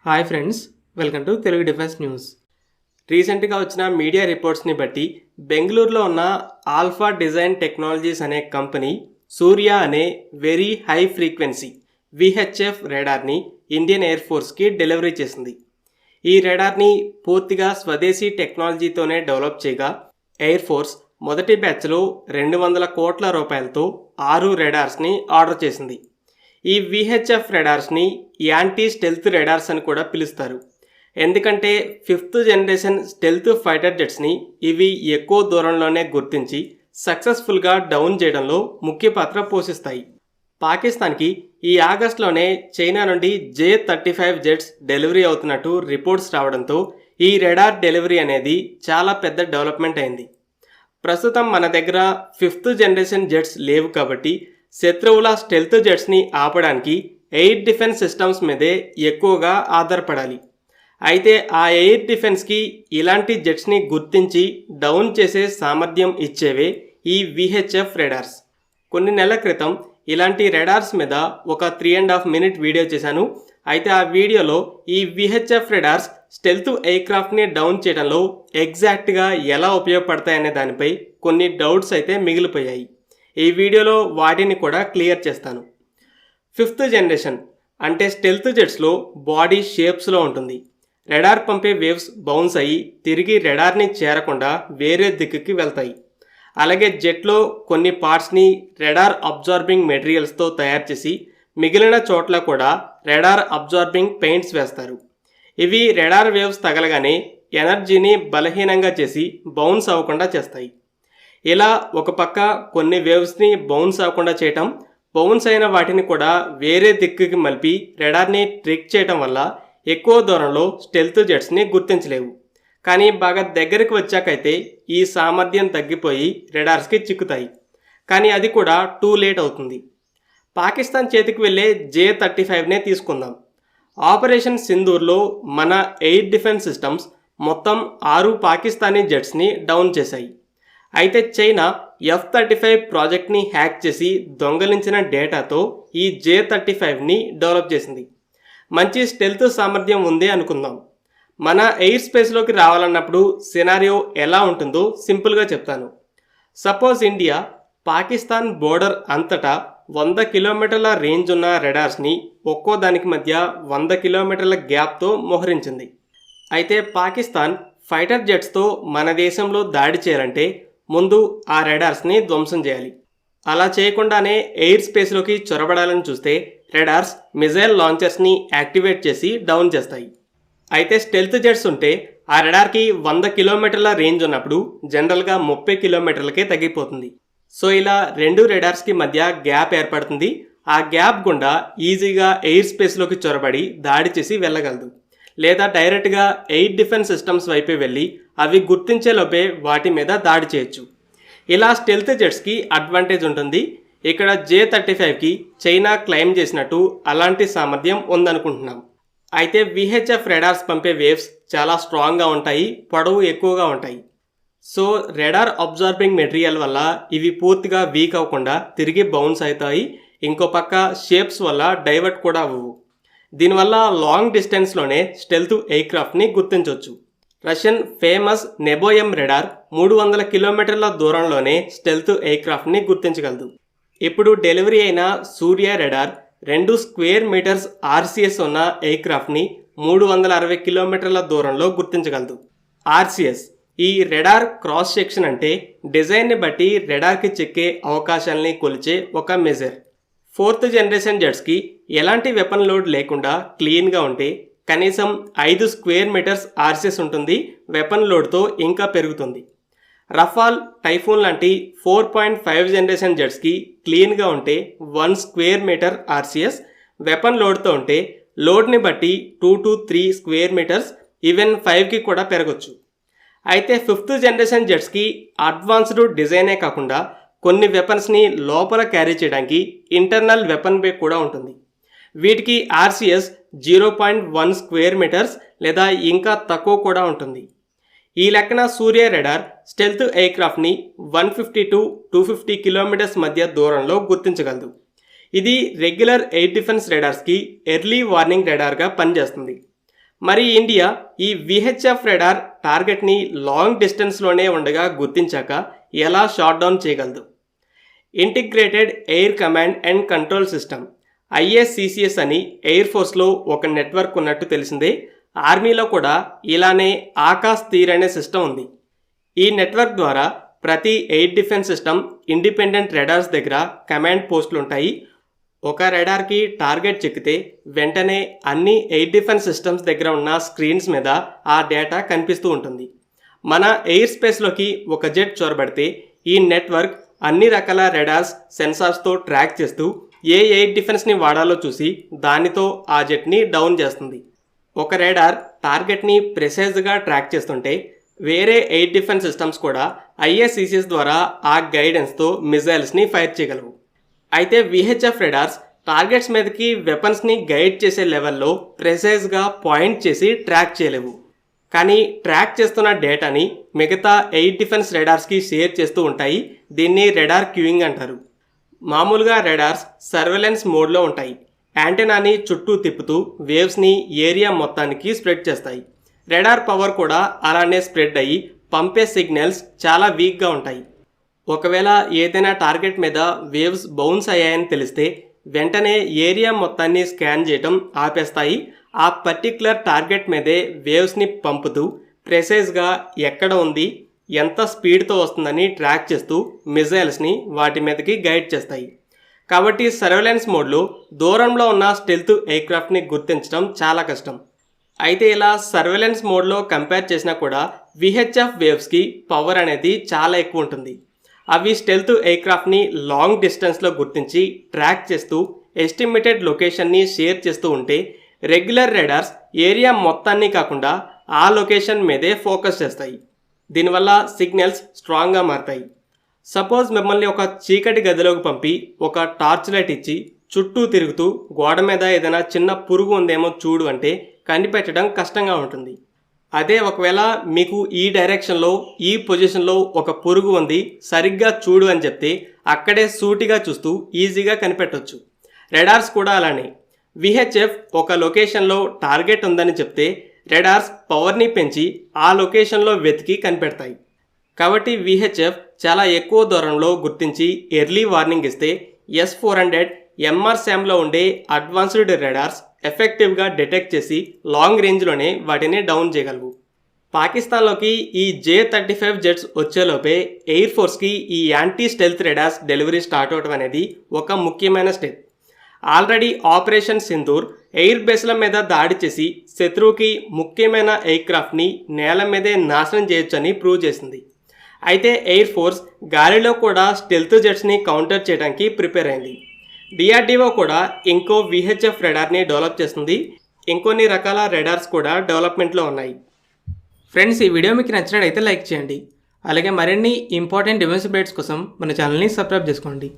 Hi friends, welcome to Telugu defence news. రీసెంట్గా వచ్చిన media రిపోర్ట్స్ని బట్టి బెంగళూరులో ఉన్న ఆల్ఫా డిజైన్ టెక్నాలజీస్ అనే కంపెనీ సూర్య అనే వెరీ హై ఫ్రీక్వెన్సీ విహెచ్ఎఫ్ రాడార్ని ఇండియన్ ఎయిర్ ఫోర్స్కి డెలివరీ చేసింది. ఈ రాడార్ని పూర్తిగా స్వదేశీ టెక్నాలజీతోనే డెవలప్ చేయగా ఎయిర్ ఫోర్స్ మొదటి బ్యాచ్లో 200 కోట్ల రూపాయలతో 6 రాడార్స్ని ఆర్డర్ చేసింది. ఈ విహెచ్ఎఫ్ రాడార్స్ని యాంటీ స్టెల్త్ రాడార్స్ అని కూడా పిలుస్తారు. ఎందుకంటే 5th జనరేషన్ స్టెల్త్ ఫైటర్ జెట్స్ని ఇవి ఎక్కువ దూరంలోనే గుర్తించి సక్సెస్ఫుల్గా డౌన్ చేయడంలో ముఖ్య పాత్ర పోషిస్తాయి. పాకిస్తాన్కి ఈ ఆగస్టులోనే చైనా నుండి J-35 జెట్స్ డెలివరీ అవుతున్నట్టు రిపోర్ట్స్ రావడంతో ఈ రాడార్ డెలివరీ అనేది చాలా పెద్ద డెవలప్మెంట్ అయింది. ప్రస్తుతం మన దగ్గర 5th జనరేషన్ జెట్స్ లేవు కాబట్టి శత్రువుల స్టెల్త్ జెట్స్ని ఆపడానికి ఎయిర్ డిఫెన్స్ సిస్టమ్స్ మీదే ఎక్కువగా ఆధారపడాలి. అయితే ఆ ఎయిర్ డిఫెన్స్కి ఇలాంటి జెట్స్ని గుర్తించి డౌన్ చేసే సామర్థ్యం ఇచ్చేవే ఈ విహెచ్ఎఫ్ రాడార్స్. కొన్ని నెలల క్రితం ఇలాంటి రాడార్స్ మీద ఒక 3.5 minute వీడియో చేశాను. అయితే ఆ వీడియోలో ఈ విహెచ్ఎఫ్ రాడార్స్ స్టెల్త్ ఎయిర్క్రాఫ్ట్ని డౌన్ చేయడంలో ఎగ్జాక్ట్గా ఎలా ఉపయోగపడతాయనే దానిపై కొన్ని డౌట్స్ అయితే మిగిలిపోయాయి. ఈ వీడియోలో వాటిని కూడా క్లియర్ చేస్తాను. 5th జనరేషన్ అంటే స్టెల్త్ జెట్స్లో బాడీ షేప్స్లో ఉంటుంది. రాడార్ పంపే వేవ్స్ బౌన్స్ అయ్యి తిరిగి రాడార్ని చేరకుండా వేరే దిక్కుకి వెళ్తాయి. అలాగే జెట్లో కొన్ని పార్ట్స్ని రాడార్ అబ్జార్బింగ్ మెటీరియల్స్తో తయారు చేసి మిగిలిన చోట్ల కూడా రాడార్ అబ్జార్బింగ్ పెయింట్స్ వేస్తారు. ఇవి రాడార్ వేవ్స్ తగలగానే ఎనర్జీని బలహీనంగా చేసి బౌన్స్ అవ్వకుండా చేస్తాయి. ఇలా ఒక పక్క కొన్ని వేవ్స్ని బౌన్స్ అవ్వకుండా చేయటం, బౌన్స్ అయిన వాటిని కూడా వేరే దిక్కుకి మలిపి రాడార్ని ట్రిక్ చేయటం వల్ల ఎక్కువ దూరంలో స్టెల్త్ జెట్స్ని గుర్తించలేవు. కానీ బాగా దగ్గరికి వచ్చాకైతే ఈ సామర్థ్యం తగ్గిపోయి రాడార్స్కి చిక్కుతాయి. కానీ అది కూడా టూ లేట్ అవుతుంది. పాకిస్తాన్ చేతికి వెళ్ళే J-35నే తీసుకుందాం. ఆపరేషన్ సింధూర్లో మన ఎయిర్ డిఫెన్స్ సిస్టమ్స్ మొత్తం 6 పాకిస్తానీ జెట్స్ని డౌన్ చేశాయి. అయితే చైనా F-35 ప్రాజెక్ట్ని హ్యాక్ చేసి దొంగలించిన డేటాతో ఈ J-35ని డెవలప్ చేసింది. మంచి స్టెల్త్ సామర్థ్యం ఉంది అనుకుందాం. మన ఎయిర్ స్పేస్లోకి రావాలన్నప్పుడు సినారియో ఎలా ఉంటుందో సింపుల్గా చెప్తాను. సపోజ్ ఇండియా పాకిస్తాన్ బోర్డర్ అంతటా 100 కిలోమీటర్ల రేంజ్ ఉన్న రాడార్స్ని ఒక్కో దానికి మధ్య 100 కిలోమీటర్ల గ్యాప్తో మోహరించింది. అయితే పాకిస్తాన్ ఫైటర్ జెట్స్తో మన దేశంలో దాడి చేయాలంటే ముందు ఆ రాడార్స్ని ధ్వంసం చేయాలి. అలా చేయకుండానే ఎయిర్ స్పేస్లోకి చొరబడాలని చూస్తే రాడార్స్ మిజైల్ లాంచర్స్ని యాక్టివేట్ చేసి డౌన్ చేస్తాయి. అయితే స్టెల్త్ జెట్స్ ఉంటే ఆ రాడార్కి 100 కిలోమీటర్ల రేంజ్ ఉన్నప్పుడు జనరల్గా 30 కిలోమీటర్లకే తగ్గిపోతుంది. సో ఇలా 2 రాడార్స్కి మధ్య గ్యాప్ ఏర్పడుతుంది. ఆ గ్యాప్ గుండా ఈజీగా ఎయిర్ స్పేస్లోకి చొరబడి దాడి చేసి వెళ్ళగలదు. లేదా డైరెక్ట్గా ఎయిర్ డిఫెన్స్ సిస్టమ్స్ వైపే వెళ్ళి అవి గుర్తించేలోపే వాటి మీద దాడి చేయొచ్చు. ఇలా స్టెల్త్ జెట్స్కి అడ్వాంటేజ్ ఉంటుంది. ఇక్కడ J-35కి చైనా క్లెయిమ్ చేసినట్టు అలాంటి సామర్థ్యం ఉందనుకుంటున్నాం. అయితే విహెచ్ఎఫ్ రాడార్స్ పంపే వేవ్స్ చాలా స్ట్రాంగ్గా ఉంటాయి, పొడవు ఎక్కువగా ఉంటాయి. సో రాడార్ అబ్జార్బింగ్ మెటీరియల్ వల్ల ఇవి పూర్తిగా వీక్ అవ్వకుండా తిరిగి బౌన్స్ అవుతాయి. ఇంకో పక్క షేప్స్ వల్ల డైవర్ట్ కూడా అవ్వవు. దీనివల్ల లాంగ్ డిస్టెన్స్లోనే స్టెల్త్ ఎయిర్క్రాఫ్ట్ని గుర్తించవచ్చు. రష్యన్ ఫేమస్ నెబోయం రాడార్ 300 కిలోమీటర్ల దూరంలోనే స్టెల్త్ ఎయిర్క్రాఫ్ట్ని గుర్తించగలదు. ఇప్పుడు డెలివరీ అయిన సూర్య రాడార్ 2 స్క్వేర్ మీటర్స్ RCS ఉన్న ఎయిర్క్రాఫ్ట్ని 360 కిలోమీటర్ల దూరంలో గుర్తించగలదు. RCS ఈ రాడార్ క్రాస్ సెక్షన్ అంటే డిజైన్ని బట్టి రాడార్కి చెక్కే అవకాశాలని కొలిచే ఒక మెజర్. 4th జనరేషన్ జెట్స్కి ఎలాంటి వెపన్ లోడ్ లేకుండా క్లీన్గా ఉంటే కనీసం 5 స్క్వేర్ మీటర్స్ RCS ఉంటుంది. వెపన్ లోడ్తో ఇంకా పెరుగుతుంది. రఫాల్, టైఫూన్ లాంటి 4.5 జనరేషన్ జెట్స్కి క్లీన్గా ఉంటే 1 స్క్వేర్ మీటర్ RCS, వెపన్ లోడ్తో ఉంటే లోడ్ని బట్టి 2 to 3 స్క్వేర్ మీటర్స్, ఈవెన్ 5కి కూడా పెరగచ్చు. అయితే 5th జనరేషన్ జెట్స్కి అడ్వాన్స్డ్ డిజైనే కాకుండా కొన్ని వెపన్స్ని లోపల క్యారీ చేయడానికి ఇంటర్నల్ వెపన్ బే కూడా ఉంటుంది. వీటికి RCS 0.1 స్క్వేర్ మీటర్స్ లేదా ఇంకా తక్కువ కూడా ఉంటుంది. ఈ లెక్కన సూర్య రాడార్ స్టెల్త్ ఎయిర్క్రాఫ్ట్ని 150 to 250 కిలోమీటర్స్ మధ్య దూరంలో గుర్తించగలదు. ఇది రెగ్యులర్ ఎయిర్ డిఫెన్స్ రాడార్స్కి ఎర్లీ వార్నింగ్ రాడార్గా పనిచేస్తుంది. మరి ఇండియా ఈ విహెచ్ఎఫ్ రాడార్ టార్గెట్ని లాంగ్ డిస్టెన్స్లోనే ఉండగా గుర్తించాక ఎలా షాట్ డౌన్ చేయగలదు? Integrated air command and control system ISCCS అని ఎయిర్ ఫోర్స్లో ఒక నెట్వర్క్ ఉన్నట్టు తెలిసిందే. ఆర్మీలో కూడా ఇలానే ఆకాశ్ తీర్ అనే సిస్టమ్ ఉంది. ఈ నెట్వర్క్ ద్వారా ప్రతి air defence system independent radars దగ్గర కమాండ్ పోస్టులు ఉంటాయి. ఒక రాడార్కి టార్గెట్ చెక్కితే వెంటనే అన్ని ఎయిర్ డిఫెన్స్ సిస్టమ్స్ దగ్గర ఉన్న స్క్రీన్స్ మీద ఆ డేటా కనిపిస్తూ ఉంటుంది. మన ఎయిర్ స్పేస్లోకి ఒక జెట్ చొరబడితే ఈ నెట్వర్క్ అన్ని రకాల రాడార్స్ సెన్సార్స్తో ట్రాక్ చేస్తూ ఏ ఎయిర్ డిఫెన్స్ని వాడాలో చూసి దానితో ఆ జెట్ని డౌన్ చేస్తుంది. ఒక రాడార్ టార్గెట్ని ప్రెసైజ్గా ట్రాక్ చేస్తుంటే వేరే ఎయిర్ డిఫెన్స్ సిస్టమ్స్ కూడా ISCCS ద్వారా ఆ గైడెన్స్తో మిజైల్స్ని ఫైర్ చేయగలవు. అయితే VHF రాడార్స్ టార్గెట్స్ మీదకి వెపన్స్ని గైడ్ చేసే లెవెల్లో ప్రెసైజ్గా పాయింట్ చేసి ట్రాక్ చేయలేవు. కానీ ట్రాక్ చేస్తున్న డేటాని మిగతా ఎయిర్ డిఫెన్స్ రాడార్స్కి షేర్ చేస్తూ ఉంటాయి. దీన్ని రాడార్ క్యూయింగ్ అంటారు. మామూలుగా రాడార్స్ సర్వేలెన్స్ మోడ్లో ఉంటాయి. యాంటెనాని చుట్టూ తిప్పుతూ వేవ్స్ని ఏరియా మొత్తానికి స్ప్రెడ్ చేస్తాయి. రాడార్ పవర్ కూడా అలానే స్ప్రెడ్ అయ్యి పంపే సిగ్నల్స్ చాలా వీక్గా ఉంటాయి. ఒకవేళ ఏదైనా టార్గెట్ మీద వేవ్స్ బౌన్స్ అయ్యాయని తెలిస్తే వెంటనే ఏరియా మొత్తాన్ని స్కాన్ చేయటం ఆపేస్తాయి. ఆ పర్టిక్యులర్ టార్గెట్ మీదే వేవ్స్ని పంపుతూ ప్రెసైజ్గా ఎక్కడ ఉంది, ఎంత స్పీడ్తో వస్తుందని ట్రాక్ చేస్తూ మిజైల్స్ని వాటి మీదకి గైడ్ చేస్తాయి. కాబట్టి సర్వేలెన్స్ మోడ్లో దూరంలో ఉన్న స్టెల్త్ ఎయిర్క్రాఫ్ట్ని గుర్తించడం చాలా కష్టం. అయితే ఇలా సర్వేలెన్స్ మోడ్లో కంపేర్ చేసినా కూడా VHF వేవ్స్కి పవర్ అనేది చాలా ఎక్కువ ఉంటుంది. అవి స్టెల్త్ ఎయిర్క్రాఫ్ట్ని లాంగ్ డిస్టెన్స్లో గుర్తించి ట్రాక్ చేస్తూ ఎస్టిమేటెడ్ లొకేషన్ని షేర్ చేస్తూ ఉంటే రెగ్యులర్ రాడార్స్ ఏరియా మొత్తాన్ని కాకుండా ఆ లొకేషన్ మీదే ఫోకస్ చేస్తాయి. దీనివల్ల సిగ్నల్స్ స్ట్రాంగ్గా మారుతాయి. సపోజ్ మిమ్మల్ని ఒక చీకటి గదిలోకి పంపి ఒక టార్చ్ లైట్ ఇచ్చి చుట్టూ తిరుగుతూ గోడ మీద ఏదైనా చిన్న పురుగు ఉందేమో చూడు అంటే కనిపెట్టడం కష్టంగా ఉంటుంది. అదే ఒకవేళ మీకు ఈ డైరెక్షన్లో ఈ పొజిషన్లో ఒక పురుగు ఉంది సరిగ్గా చూడు అని చెప్తే అక్కడే సూటిగా చూస్తూ ఈజీగా కనిపెట్టవచ్చు. రాడార్స్ కూడా అలానే. VHF ఒక లొకేషన్లో టార్గెట్ ఉందని చెప్తే రాడార్స్ పవర్ని పెంచి ఆ లొకేషన్లో వెతికి కనిపెడతాయి. కాబట్టి VHF చాలా ఎక్కువ దూరంలో గుర్తించి ఎర్లీ వార్నింగ్ ఇస్తే S-400 MRSAMలో ఉండే అడ్వాన్స్డ్ రాడార్స్ ఎఫెక్టివ్గా డిటెక్ట్ చేసి లాంగ్ రేంజ్లోనే వాటిని డౌన్ చేయగలవు. పాకిస్తాన్లోకి ఈ J-35 జెట్స్ వచ్చేలోపే ఎయిర్ ఫోర్స్కి ఈ anti stealth radars delivery start అవడం అనేది ఒక ముఖ్యమైన step. Already operation Sindoor air బేస్ల మీద దాడి చేసి శత్రువుకి ముఖ్యమైన ఎయిర్క్రాఫ్ట్ని నేల మీదే నాశనం చేయొచ్చని ప్రూవ్ చేసింది. అయితే ఎయిర్ ఫోర్స్ గాలిలో కూడా స్టెల్త్ జెట్స్ని కౌంటర్ చేయడానికి ప్రిపేర్ అయింది. DRDO కూడా ఇంకో VHF రాడార్ని డెవలప్ చేస్తుంది. ఇంకొన్ని రకాల రాడార్స్ కూడా డెవలప్మెంట్లో ఉన్నాయి. ఫ్రెండ్స్, ఈ వీడియో మీకు నచ్చినట్లయితే లైక్ చేయండి. అలాగే మరిన్ని ఇంపార్టెంట్ డిఫెన్స్ అప్డేట్స్ కోసం మన ఛానల్ని సబ్స్క్రైబ్ చేసుకోండి.